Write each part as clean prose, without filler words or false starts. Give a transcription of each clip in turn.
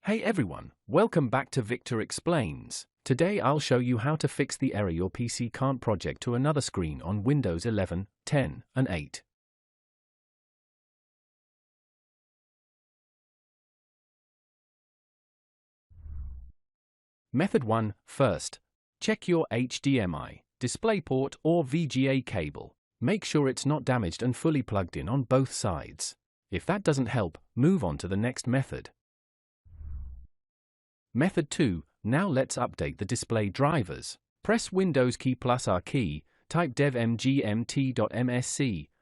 Hey everyone, welcome back to Victor Explains. Today I'll show you how to fix the error your PC can't project to another screen on Windows 11, 10, and 8. Method 1. First, check your HDMI, DisplayPort or VGA cable. Make sure it's not damaged and fully plugged in on both sides. If that doesn't help, move on to the next method. Method 2. Now let's update the display drivers. Press Windows key plus R key, type dev-mgmt.msc,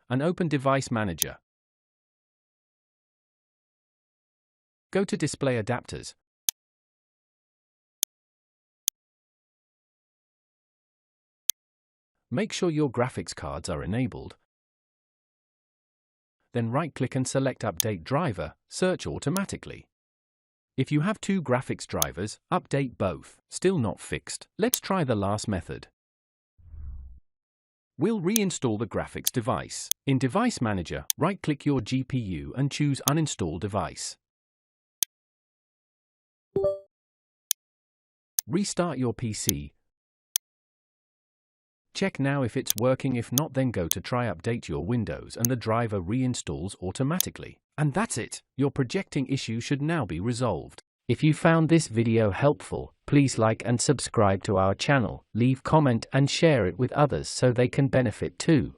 and open Device Manager. Go to Display Adapters. Make sure your graphics cards are enabled. Then right-click and select Update Driver, search automatically. If you have two graphics drivers, update both. Still not fixed? Let's try the last method. We'll reinstall the graphics device. In Device Manager, right-click your GPU and choose Uninstall Device. Restart your PC. Check now if it's working. If not, then go to Try Update your Windows and the driver reinstalls automatically. And that's it. Your projecting issue should now be resolved. If you found this video helpful, please like and subscribe to our channel, leave comment and share it with others so they can benefit too.